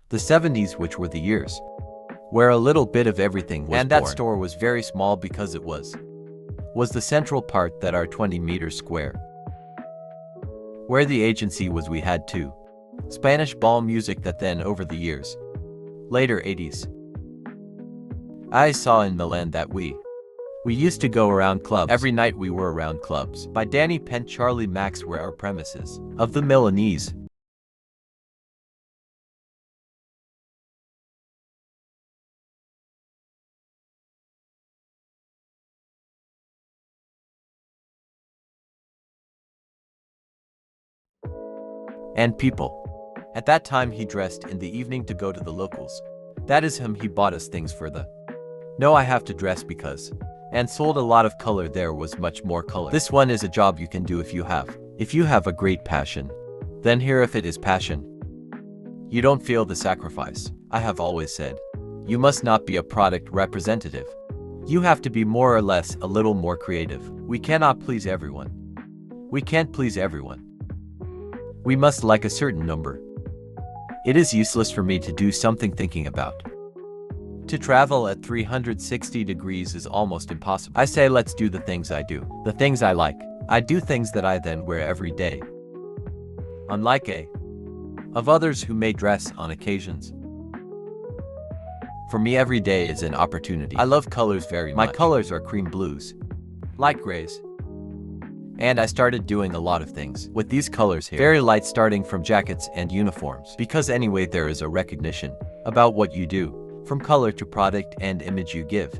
The 70s, which were the years where a little bit of everything was And that born. store was very small because it was the central part that our 20 meters square. Where the agency was, we had two Spanish ball music that then over the years, later 80s, I saw in Milan that we used to go around clubs. Every night we were around clubs. By Danny Penn, Charlie Max were our premises. Of the Milanese. And people. At that time he dressed in the evening to go to the locals. That is him, he bought us things for the no, I have to dress because and sold a lot of color. There was much more color. This one is a job you can do if you have a great passion. Then here, if it is passion, you don't feel the sacrifice. I have always said, you must not be a product representative. You have to be more or less a little more creative. We cannot please everyone. We can't please everyone. We must like a certain number. It is useless for me to do something thinking about. To travel at 360 degrees is almost impossible. I say let's do the things I do, the things I like. I do things that I then wear every day. Unlike of others who may dress on occasions. For me, every day is an opportunity. I love colors very much. My colors are cream blues, light grays. And I started doing a lot of things with these colors here. Very light, starting from jackets and uniforms. Because anyway, there is a recognition about what you do, from color to product and image you give.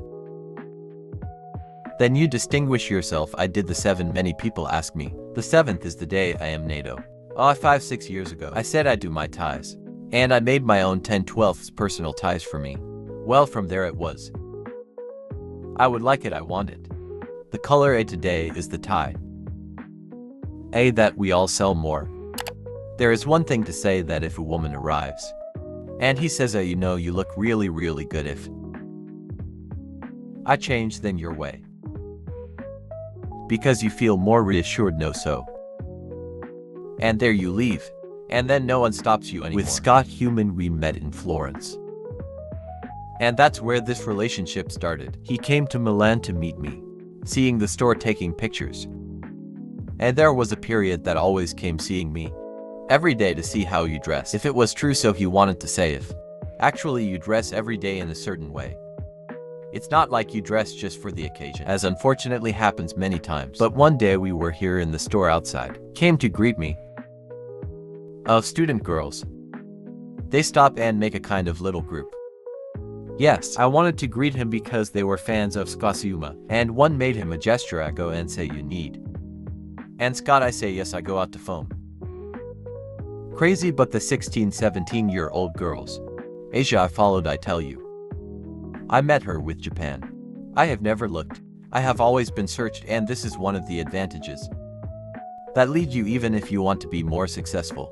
Then you distinguish yourself. I did the 7. Many people ask me. The 7th is the day I am NATO. 5-6 years ago. I said I'd do my ties. And I made my own 10/12 personal ties for me. Well, from there it was. I would like it, I want it. The color A today is the tie. A that we all sell more. There is one thing to say, that if a woman arrives and he says, you know, you look really, really good, if I change, then your way. Because you feel more reassured, no so. And there you leave. And then no one stops you anymore. With Scott Human we met in Florence. And that's where this relationship started. He came to Milan to meet me, seeing the store, taking pictures. And there was a period that always came seeing me every day to see how you dress. If it was true, so he wanted to say if actually you dress every day in a certain way. It's not like you dress just for the occasion, as unfortunately happens many times. But one day we were here in the store outside, came to greet me, of student girls. They stop and make a kind of little group. Yes, I wanted to greet him because they were fans of Scotsuma, and one made him a gesture. I go and say, you need. And Scott, I say yes, I go out to phone. Crazy, but the 16-17-year-old girls. Asia I followed, I tell you. I met her with Japan. I have never looked. I have always been searched, and this is one of the advantages that lead you even if you want to be more successful.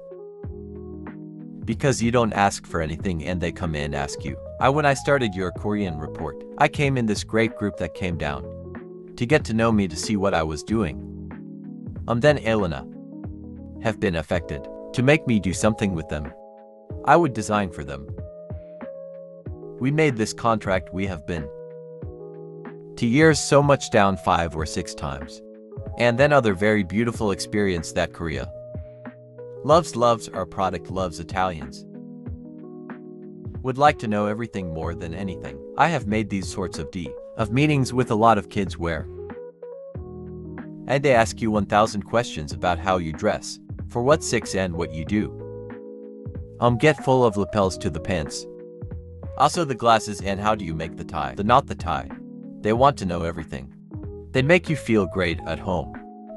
Because you don't ask for anything and they come and ask you. When I started your Korean report, I came in this great group that came down to get to know me, to see what I was doing. Then Elena have been affected to make me do something with them. I would design for them. We made this contract. We have been 2 years, so much down 5 or 6 times. And then other very beautiful experience that Korea loves our product, loves Italians. Would like to know everything more than anything. I have made these sorts of meetings with a lot of kids where and they ask you 1,000 questions about how you dress, for what 6 and what you do. Get full of lapels to the pants. Also the glasses, and how do you make the tie? Not the tie. They want to know everything. They make you feel great at home.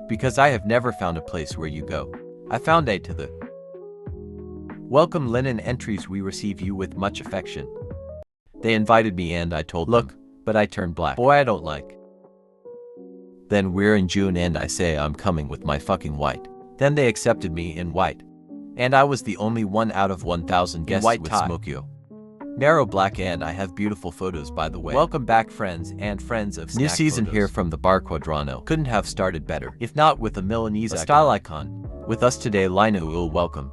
Because I have never found a place where you go. I found to the welcome linen entries. We receive you with much affection. They invited me and I told look, but I turned black. Boy, I don't like. Then we're in June and I say I'm coming with my fucking white. Then they accepted me in white. And I was the only one out of 1,000 guests white with Smokyo. Narrow black, and I have beautiful photos, by the way. Welcome back, friends and friends of New Season photos. Here from the Bar Quadrano. Couldn't have started better, if not with the Milanese style icon. With us today, Lino Ieluzzi. Welcome.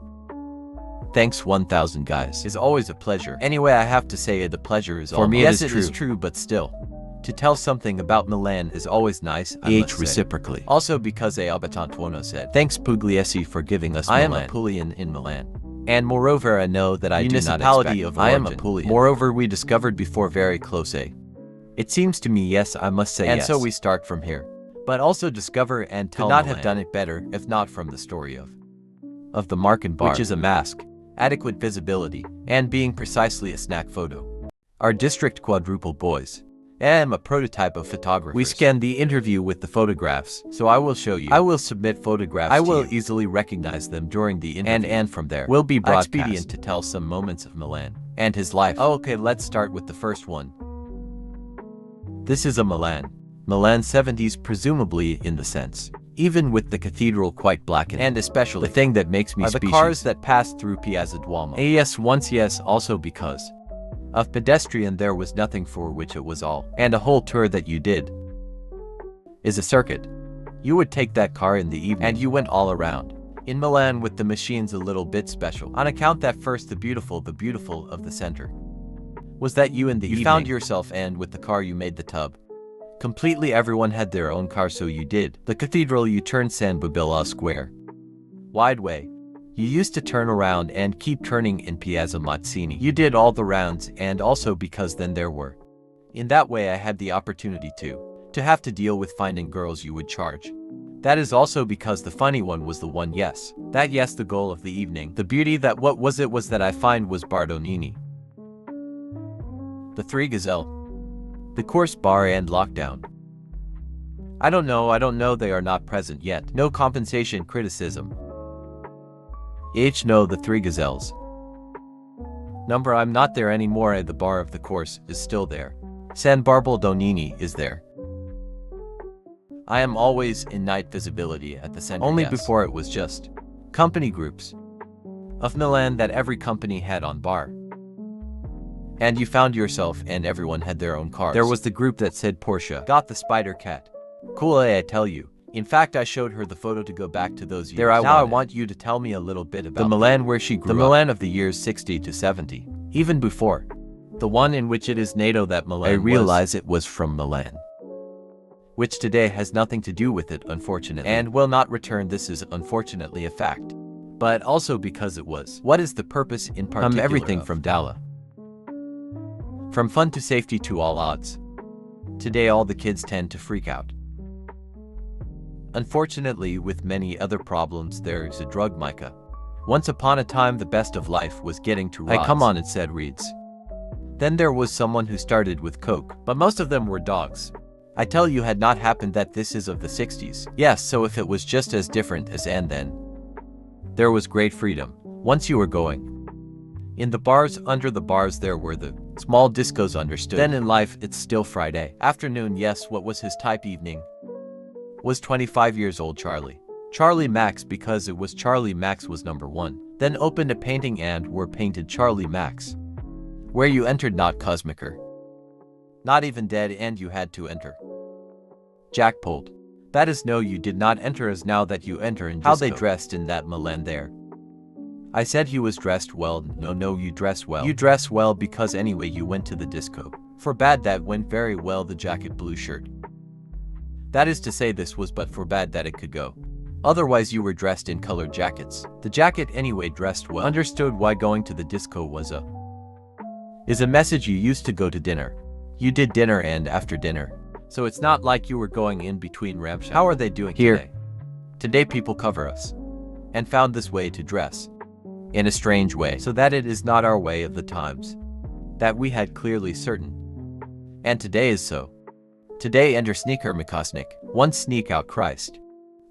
Thanks 1000 guys. It's always a pleasure. Anyway, I have to say the pleasure is all mine. For me, yes, it is true, but still. To tell something about Milan is always nice, I must say. Reciprocally. Also because Albertantuono said, thanks Pugliese for giving us Milan. I am Apulian in Milan. And moreover, I know that I do not expect. Municipality of origin. I am Apulian. Moreover, we discovered before very close. It seems to me, yes, I must say and yes. And so we start from here. But also discover and tell Milan. Could not have done it better, if not from the story of the Marken bar, which is a mask, adequate visibility, and being precisely a snack photo. Our district quadruple boys. I am a prototype of photographer. We scanned the interview with the photographs, so I will show you. I will submit photographs I will easily recognize them during the interview. And from there, will be broadcast. Expedient to tell some moments of Milan and his life. Oh, okay, let's start with the first one. This is a Milan 70s, presumably in the sense. Even with the cathedral quite blackened, and especially the thing that makes me species. The cars that pass through Piazza Duomo. Yes, once yes, also because of pedestrian there was nothing for which it was all. And a whole tour that you did is a circuit. You would take that car in the evening and you went all around. In Milan with the machines a little bit special. On account that first the beautiful of the center. Was that you in the evening? You found yourself and with the car you made the tub. Completely everyone had their own car so you did. The cathedral you turned San Babila Square. Wide way. You used to turn around and keep turning in Piazza Mazzini. You did all the rounds and also because then there were. In that way I had the opportunity to have to deal with finding girls you would charge. That is also because the funny one was the one yes. That yes the goal of the evening. The beauty that what was it was that I find was Bardonini. The Three Gazelle. The course bar and lockdown. I don't know they are not present yet. No compensation criticism. No, the Three Gazelles. Number I'm not there anymore. The bar of the course is still there. San Barbaldonini is there. I am always in night visibility at the center. Only yes. Before it was just company groups of Milan that every company had on bar. And you found yourself and everyone had their own cars. There was the group that said Porsche got the Spider Cat. Cool, I tell you. In fact, I showed her the photo to go back to those years. Now I want you to tell me a little bit about the Milan where she grew up. The Milan of the years 60 to 70. Even before. The one in which it is NATO that Milan I realize it was from Milan. Which today has nothing to do with it, unfortunately. And will not return. This is unfortunately a fact. But also because it was. What is the purpose in particular everything of? From Dalla. From fun to safety to all odds. Today all the kids tend to freak out. Unfortunately, with many other problems, there is a drug mica. Once upon a time the best of life was getting to rods. Come on, it said Reeds. Then there was someone who started with coke, but most of them were dogs. I tell you had not happened that this is of the 60s. Yes, so if it was just as different as and then. There was great freedom, once you were going. In the bars, under the bars there were the small discos understood. Then in life it's still Friday. Afternoon, yes, what was his type evening? Was 25 years old Charlie Max because it was Charlie Max was number one. Then opened a painting and were painted Charlie Max. Where you entered not Cosmicer. Not even dead and you had to enter. Jack pulled. That is no you did not enter as now that you enter in disco. How they dressed in that Milan there. I said he was dressed well. No, you dress well. You dress well because anyway you went to the disco. For bad that went very well the jacket blue shirt. That is to say this was but for bad that it could go. Otherwise you were dressed in colored jackets. The jacket anyway dressed well. Understood why going to the disco was is a message you used to go to dinner. You did dinner and after dinner. So it's not like you were going in between ramshackles. How are they doing here? Today? Today people cover us. And found this way to dress. In a strange way. So that it is not our way of the times. That we had clearly certain. And today is so. Today enter sneaker Mikosnik. Once sneak out Christ.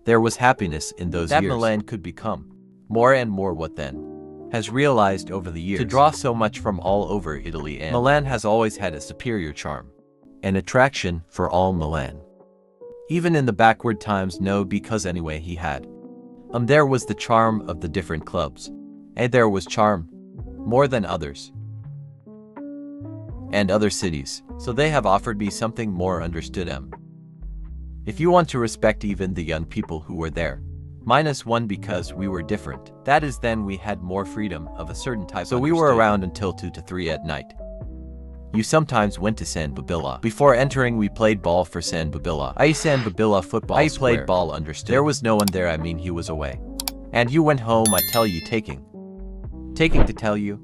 There was happiness in those years. That Milan could become. More and more what then? Has realized over the years. To draw so much from all over Italy and Milan has always had a superior charm. An attraction for all Milan. Even in the backward times no because anyway he had. There was the charm of the different clubs. And there was charm. More than others. And other cities. So they have offered me something more understood. If you want to respect even the young people who were there. -1 because we were different. That is, then we had more freedom of a certain type. So we were around until 2 to 3 at night. You sometimes went to San Babila. Before entering, we played ball for San Babila. I San Babila football I square. Played ball, understood. There was no one there, I mean he was away. And you went home, I tell you, taking to tell you.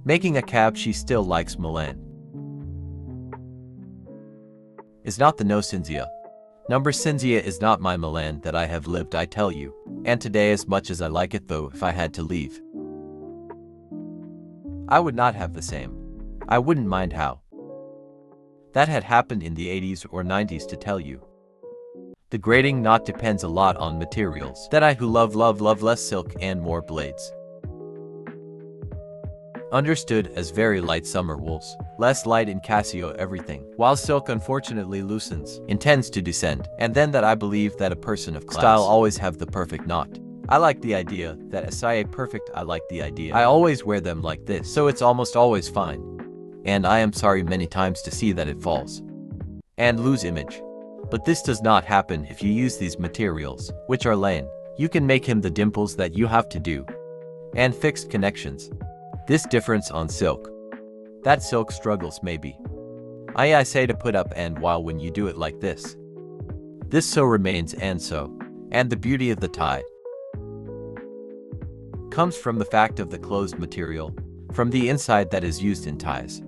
Making a cab, she still likes Milan. Is not the no Cinzia. Number Cinzia is not my Milan that I have lived, I tell you. And today, as much as I like it though, if I had to leave, I would not have the same. I wouldn't mind how. That had happened in the 80s or 90s to tell you. The grading not depends a lot on materials. That I who love less silk and more blades. Understood as very light summer wools, less light in Casio everything, while silk unfortunately loosens, intends to descend, and then that I believe that a person of class style always have the perfect knot. I like the idea that as I perfect, I like the idea. I always wear them like this, so it's almost always fine. And I am sorry many times to see that it falls and lose image. But this does not happen if you use these materials, which are lane. You can make him the dimples that you have to do, and fixed connections. This difference on silk. That silk struggles maybe. I say to put up, and while when you do it like this so remains, and so. And the beauty of the tie comes from the fact of the closed material, from the inside that is used in ties.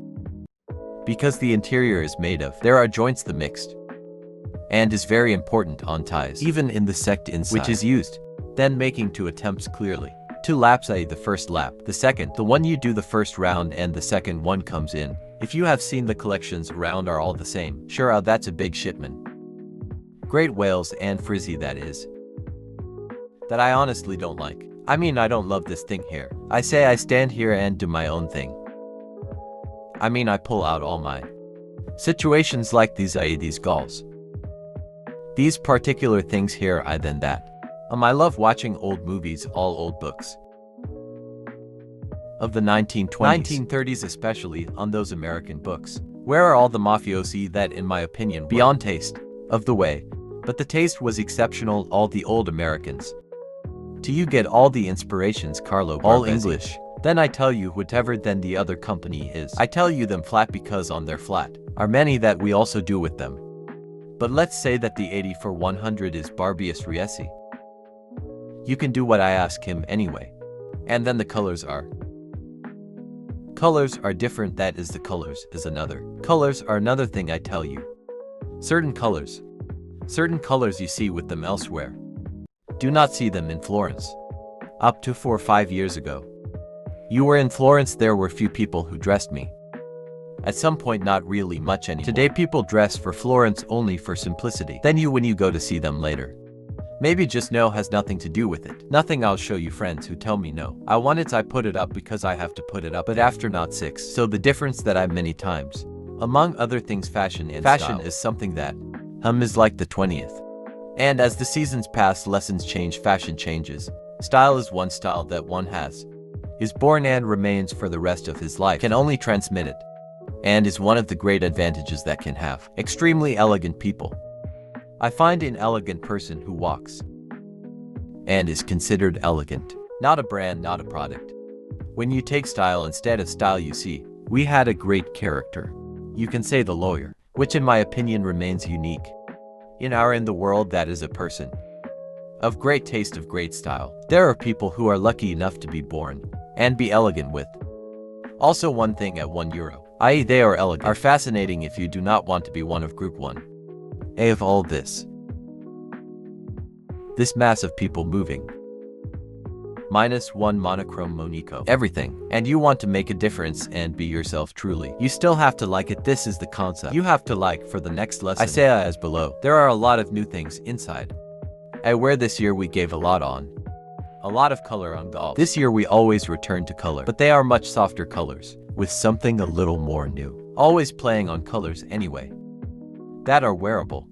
Because the interior is made of, there are joints the mixed, and is very important on ties, even in the sect inside, which is used, then making 2 attempts clearly. 2 laps, i.e. the first lap, the second, the one you do the first round, and the second one comes in. If you have seen the collections around are all the same. Sure, that's a big shipment. Great Wales and frizzy that is. That I honestly don't like. I mean, I don't love this thing here. I say I stand here and do my own thing. I mean, I pull out all my situations like these, i.e. these galls. These particular things here, I then that. I love watching old movies, all old books of the 1920s, 1930s especially, on those American books. Where are all the mafiosi that, in my opinion, beyond taste of the way? But the taste was exceptional, all the old Americans. Do you get all the inspirations, Carlo Barbesi? All English. Then I tell you, whatever then the other company is, I tell you them flat because on their flat are many that we also do with them. But let's say that the 80 for 100 is Barbius Riesi. You can do what I ask him anyway. And then the colors are different, that is the colors is another. Colors are another thing, I tell you. Certain colors you see with them elsewhere. Do not see them in Florence. Up to 4 or 5 years ago. You were in Florence, there were few people who dressed me. At some point not really much anymore. Today people dress for Florence only for simplicity. Then when you go to see them later. Maybe just no has nothing to do with it. Nothing. I'll show you friends who tell me no. I want it, I put it up because I have to put it up, but after not 6. So the difference that I many times. Among other things, fashion and fashion style is something that is like the 20th. And as the seasons pass, lessons change, fashion changes. Style is one style that one has. Is born and remains for the rest of his life. Can only transmit it. And is one of the great advantages that can have. Extremely elegant people. I find an elegant person who walks and is considered elegant. Not a brand, not a product. When you take style instead of style, you see, we had a great character. You can say the lawyer, which in my opinion remains unique. In the world, that is a person of great taste, of great style. There are people who are lucky enough to be born and be elegant with. Also one thing at €1, i.e. they are elegant, are fascinating if you do not want to be one of group 1. Of all this mass of people moving. -1 monochrome Monico. Everything. And you want to make a difference and be yourself truly. You still have to like it. This is the concept. You have to like for the next lesson. I say as below. There are a lot of new things inside. Where this year we gave a lot of color on golf. This year we always return to color, but they are much softer colors, with something a little more new. Always playing on colors anyway. That are wearable.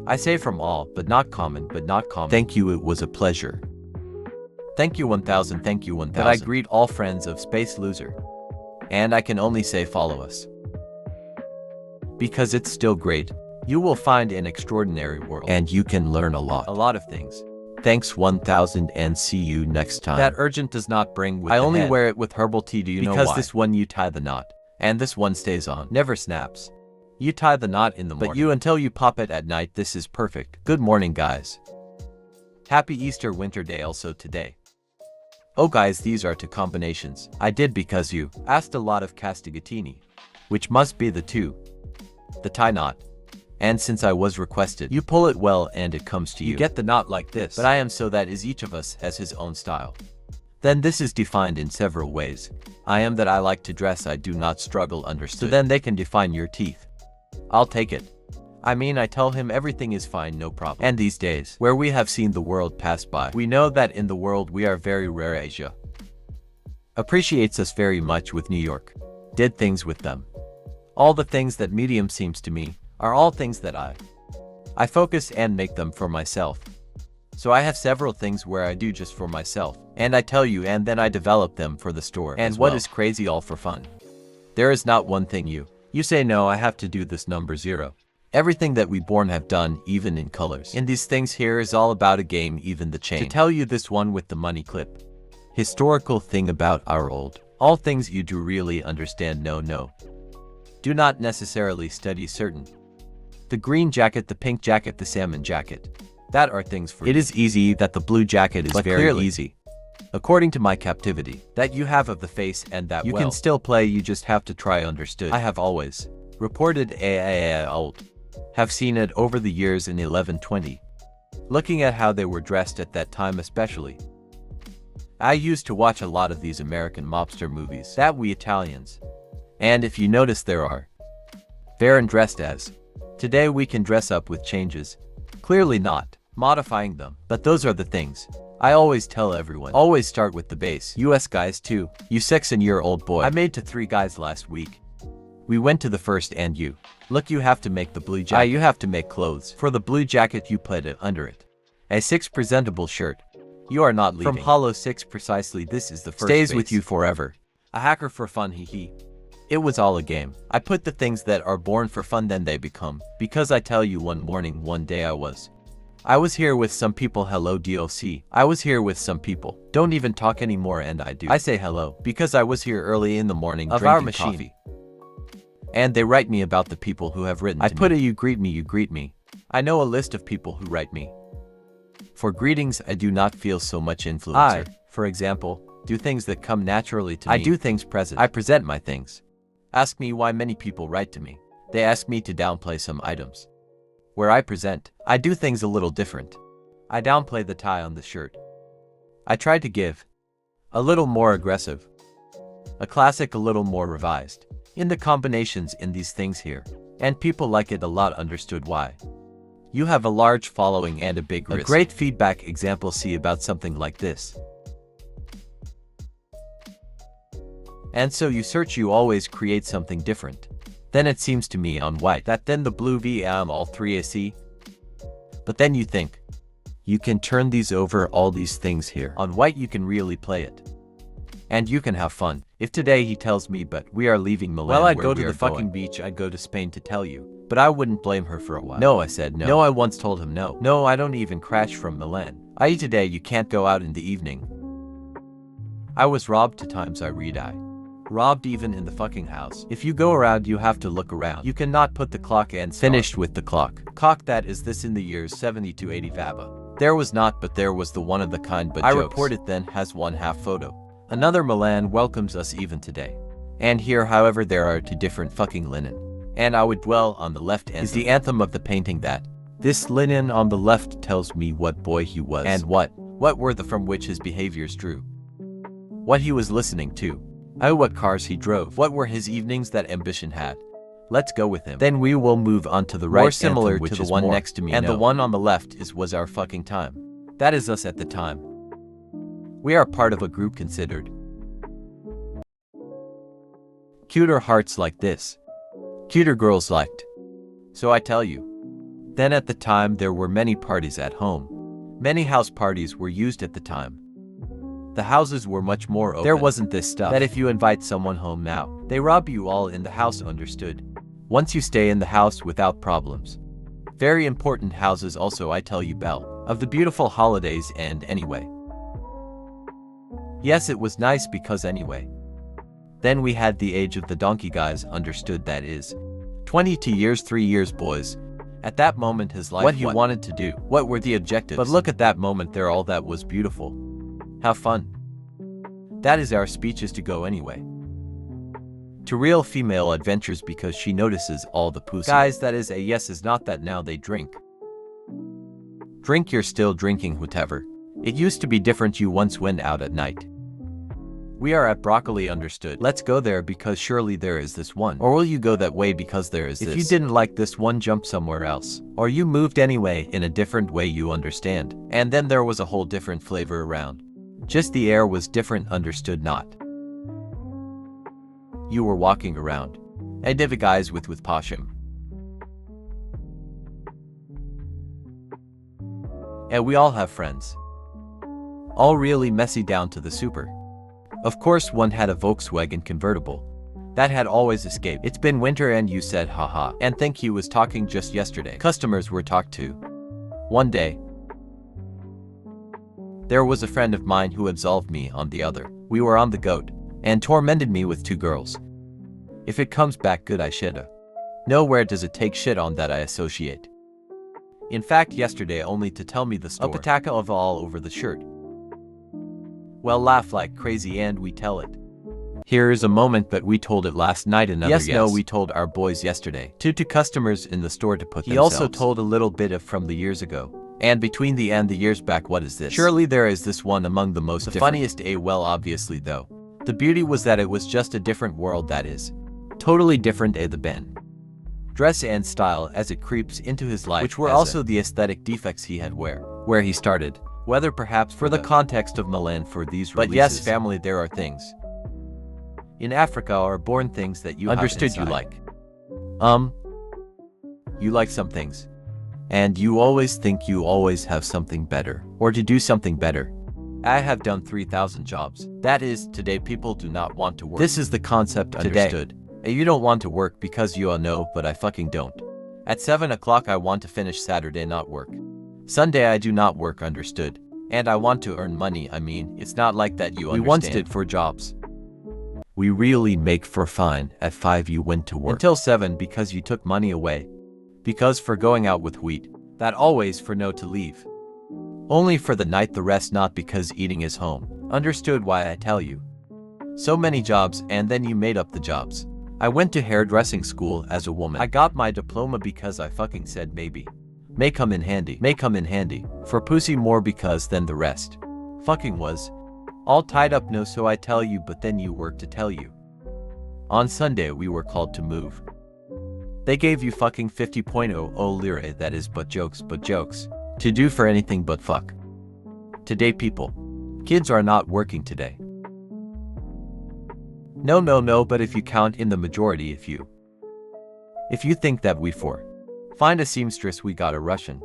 I say from all, but not common. Thank you, it was a pleasure. Thank you 1000, thank you 1000. But I greet all friends of Space Loser. And I can only say follow us. Because it's still great. You will find an extraordinary world. And you can learn a lot of things. Thanks 1000 and see you next time. That urgent does not bring with I the only head. wear it with herbal tea, do you know why? Because this one you tie the knot, and this one stays on, never snaps. You tie the knot in the morning, but you until you pop it at night. This is perfect. Good morning, guys. Happy Easter winter day also today. Oh guys, these are two combinations. I did because you asked a lot of castigatini, which must be the tie knot. And since I was requested, you pull it well and it comes to you. You get the knot like this, but I am so that is each of us has his own style. Then this is defined in several ways. I am that I like to dress, I do not struggle, understood. So then they can define your teeth. I'll take it. I mean, I tell him everything is fine, no problem. And these days, where we have seen the world pass by, we know that in the world we are very rare. Asia appreciates us very much with New York. Did things with them. All the things that medium seems to me are all things that I focus and make them for myself. So I have several things where I do just for myself, and I tell you, and then I develop them for the store. And what is crazy, all for fun. There is not one thing you say, no, I have to do this, number zero. Everything that we born have done, even in colors. In these things here is all about a game, even the chain. To tell you this one with the money clip. Historical thing about our old. All things you do really understand, no. Do not necessarily study certain. The green jacket, the pink jacket, the salmon jacket. That are things for you. It is easy that the blue jacket is very easy. According to my captivity, that you have of the face and that you can still play, you just have to try, understood. I have always reported old. Have seen it over the years in 1120. Looking at how they were dressed at that time especially. I used to watch a lot of these American mobster movies that we Italians. And if you notice there are Baron dressed as. Today we can dress up with changes. Clearly not modifying them, but those are the things. I always tell everyone, always start with the base. US guys too. You 6-year-old boy. I made to 3 guys last week. We went to the first and you. Look, you have to make the blue jacket. You have to make clothes. For the blue jacket you put it under it. A 6 presentable shirt. You are not leaving. From Hollow 6 precisely, this is the first stays base. With you forever. A hacker for fun, hee. It was all a game. I put the things that are born for fun, then they become. Because I tell you, one day I was here with some people. Hello DOC. I was here with some people. Don't even talk anymore, and I do. I say hello because I was here early in the morning of our machine. Coffee. And they write me about the people who have written. I put a you greet me. I know a list of people who write me. For greetings, I do not feel so much influencer. For example, do things that come naturally to me. I do things present. I present my things. Ask me why many people write to me. They ask me to downplay some items. Where I present, I do things a little different. I downplay the tie on the shirt. I try to give a little more aggressive. A classic, a little more revised. In the combinations in these things here. And people like it a lot, understood why. You have a large following and a big risk. A great feedback example, see about something like this. And so you search, you always create something different. Then it seems to me on white that then the blue VM all 3 AC. But then you think, you can turn these over, all these things here. On white you can really play it. And you can have fun. If today he tells me, but we are leaving Milan. Well, I'd go to the fucking beach, I'd go to Spain to tell you. But I wouldn't blame her for a while. No, I said no. No, I once told him no. No, I don't even crash from Milan. I.e. today you can't go out in the evening. I was robbed 2 times, I robbed even in the fucking house. If you go around you have to look around. You cannot put the clock and start. Finished with the clock. Cock, that is this in the years 70 to 80 Vaba. There was not, but there was the one of the kind, but I report it then has 1/2 photo. Another Milan welcomes us even today. And here, however, there are 2 different fucking linen. And I would dwell on the left is the anthem of the painting that this linen on the left tells me what boy he was and what were the from which his behaviors drew. What he was listening to. Oh, what cars he drove. What were his evenings that ambition had. Let's go with him. Then we will move on to the right, more similar anthem, to the one next to me. And the one on the left was our fucking time. That is us at the time. We are part of a group considered cuter hearts like this. Cuter girls liked. So I tell you. Then at the time there were many parties at home. Many house parties were used at the time. The houses were much more open. There wasn't this stuff that if you invite someone home now, they rob you all in the house, understood. Once you stay in the house without problems. Very important houses also, I tell you, bell of the beautiful holidays and anyway. Yes, it was nice because anyway. Then we had the age of the donkey guys, understood, that is 22 years, 3 years, boys. At that moment his life, what he wanted to do, what were the objectives. But look at that moment there, all that was beautiful. How fun. That is our speeches to go anyway. To real female adventures because she notices all the pussy. Guys, that is a yes, is not that now they drink. Drink, you're still drinking, whatever. It used to be different, you once went out at night. We are at broccoli, understood. Let's go there because surely there is this one. Or will you go that way because there is this? If you didn't like this one, jump somewhere else. Or you moved anyway in a different way, you understand. And then there was a whole different flavor around. Just the air was different, understood not. You were walking around. I div guys with Pashim. And we all have friends. All really messy down to the super. Of course one had a Volkswagen convertible. That had always escaped. It's been winter and you said haha. And think he was talking just yesterday. Customers were talked to. One day. There was a friend of mine who absolved me on the other. We were on the goat. And tormented me with 2 girls. If it comes back good, I shoulda. Nowhere does it take shit on that I associate. In fact, yesterday only to tell me the story. A pataka of all over the shirt. Well, laugh like crazy and we tell it. Here is a moment, but we told it last night. Another yes. No, we told our boys yesterday. Two customers in the store to put themselves. He also told a little bit of from the years ago. And between the and the years back, what is this? Surely there is this one among the most the funniest. Well, obviously though. The beauty was that it was just a different world, that is. Totally different. The Ben. Dress and style as it creeps into his life. Which were also the aesthetic defects he had where he started. Whether perhaps for the context of Milan for these releases. But yes, family, there are things. In Africa are born things that you understood you like. You like some things. And you always think you always have something better. Or to do something better. I have done 3,000 jobs. That is, today people do not want to work. This is the concept, understood. Today. You don't want to work because you all know, but I fucking don't. At 7 o'clock I want to finish Saturday, not work. Sunday I do not work, understood. And I want to earn money, I mean, it's not like that you understand. We once did for jobs. We really make for fine. At 5 you went to work. Until 7 because you took money away. Because for going out with wheat. That always for no to leave. Only for the night, the rest not because eating is home. Understood why I tell you. So many jobs and then you made up the jobs. I went to hairdressing school as a woman. I got my diploma because I fucking said maybe. May come in handy. May come in handy. For pussy more because then the rest. Fucking was. All tied up, no, so I tell you, but then you work to tell you. On Sunday we were called to move. They gave you fucking 50.00 lira, that is but jokes. To do for anything but fuck. Today people. Kids are not working today. No, but if you count in the majority, if you think that we find a seamstress, we got a Russian.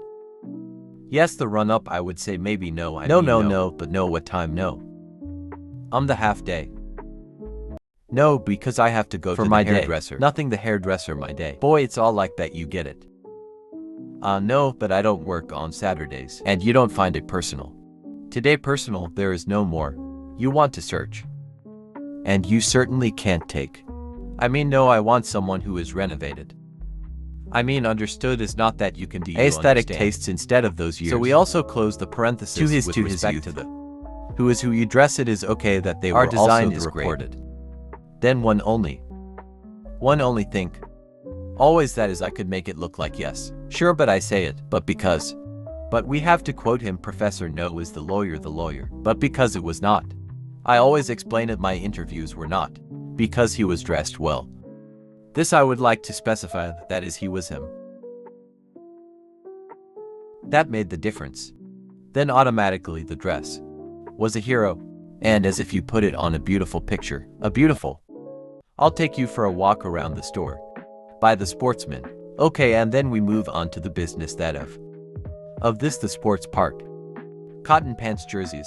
Yes, the run-up I would say maybe no. No, but no, what time no? The half day. No, because I have to go for to my the hairdresser. Nothing the hairdresser my day. Boy, it's all like that, you get it. No, but I don't work on Saturdays. And you don't find it personal. Today personal, there is no more. You want to search. And you certainly can't take. I mean, no, I want someone who is renovated. I mean, understood is not that you can do aesthetic tastes instead of those years. So we also close the parenthesis to his youth. To the who is who you dress. It is okay that they were design also the reported. Then one only think. Always that is I could make it look like yes. Sure, but I say it, but because. But we have to quote him, Professor No is the lawyer. But because it was not. I always explain it, my interviews were not. Because he was dressed well. This I would like to specify, that is he was him. That made the difference. Then automatically the dress was a hero. And as if you put it on a beautiful picture, I'll take you for a walk around the store. By the sportsman. Okay, and then we move on to the business that of this the sports part. Cotton pants, jerseys.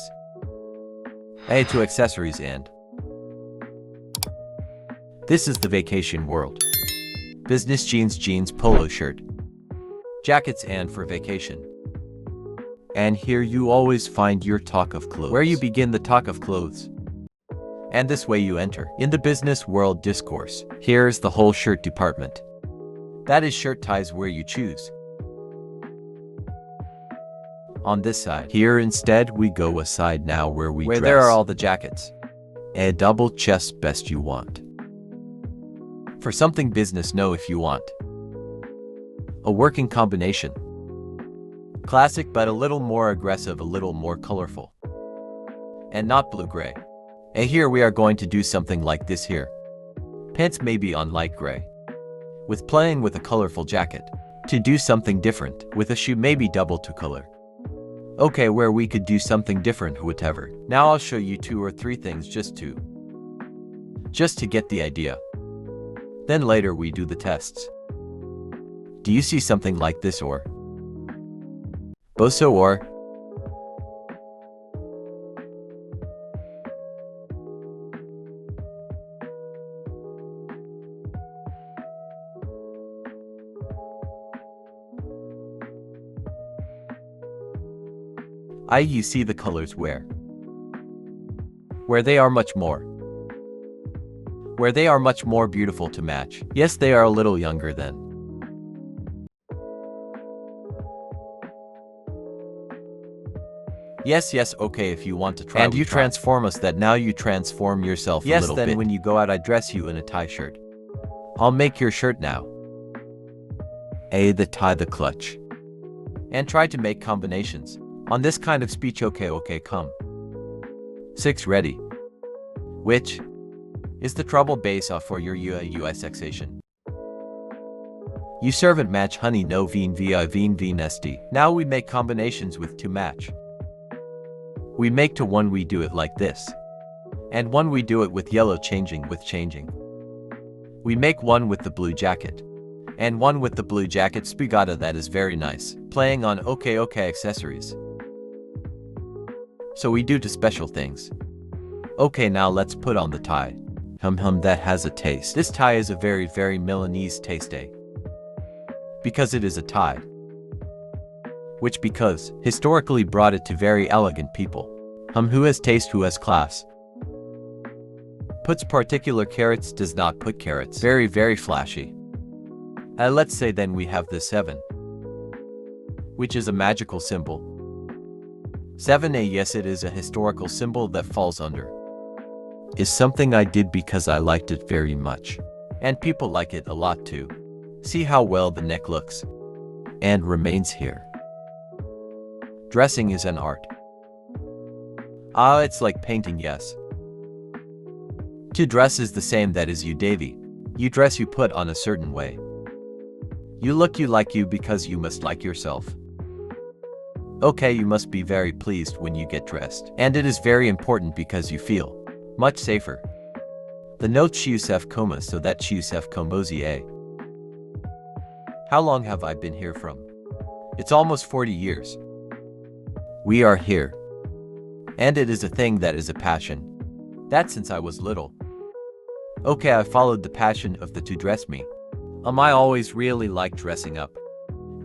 To accessories and. This is the vacation world. Business jeans, polo shirt. Jackets and for vacation. And here you always find your talk of clothes, where you begin the talk of clothes. And this way you enter in the business world discourse. Here's the whole shirt department. That is shirt ties where you choose. On this side. Here instead we go aside now where we dress. There are all the jackets. A double chest best you want. For something business no if you want. A working combination. Classic but a little more aggressive, a little more colorful. And not blue-gray. And here we are going to do something like this here. Pants may be on light gray. With playing with a colorful jacket. To do something different, with a shoe maybe double to color. Okay, where we could do something different whatever. Now I'll show you 2 or 3 things just to get the idea. Then later we do the tests. Do you see something like this or? Boso or? You see the colors where they are much more beautiful to match. Yes, they are a little younger then. Yes, okay, if you want to try. And you transform us that now you transform yourself a little bit. Yes, then when you go out I dress you in a tie shirt. I'll make your shirt now. The tie the clutch. And try to make combinations. On this kind of speech okay come. 6 ready. Which is the trouble base off for your UI sexation. You servant match honey no veen vi nesty. Now we make combinations with to match. We make to one we do it like this. And one we do it with yellow changing. We make one with the blue jacket. And one with the blue jacket spigata that is very nice. Playing on okay accessories. So we do to special things. Okay, now let's put on the tie. That has a taste. This tie is a very Milanese taste. Because it is a tie. Which because historically brought it to very elegant people. Who has taste, who has class. Puts particular carrots, does not put carrots. Very flashy. Let's say then we have the 7. Which is a magical symbol. 7A, yes, it is a historical symbol that falls under. Is something I did because I liked it very much. And people like it a lot too. See how well the neck looks. And remains here. Dressing is an art. It's like painting, yes. To dress is the same that is you Davy. You dress you put on a certain way. You look you like you because you must like yourself. Okay, you must be very pleased when you get dressed. And it is very important because you feel much safer. The note Chiusef Koma so that Chiusef Kombozi A. How long have I been here from? It's almost 40 years. We are here. And it is a thing that is a passion. That since I was little. Okay, I followed the passion of the to dress me. I always really like dressing up.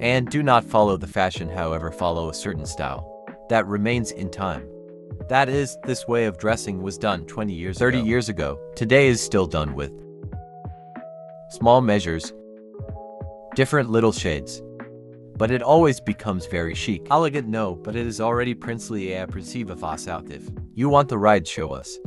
And do not follow the fashion, however follow a certain style that remains in time. That is, this way of dressing was done 20 years 30 years ago. Today is still done with small measures, different little shades. But it always becomes very chic. Elegant no, but it is already princely. I perceive of us out if you want the ride show us.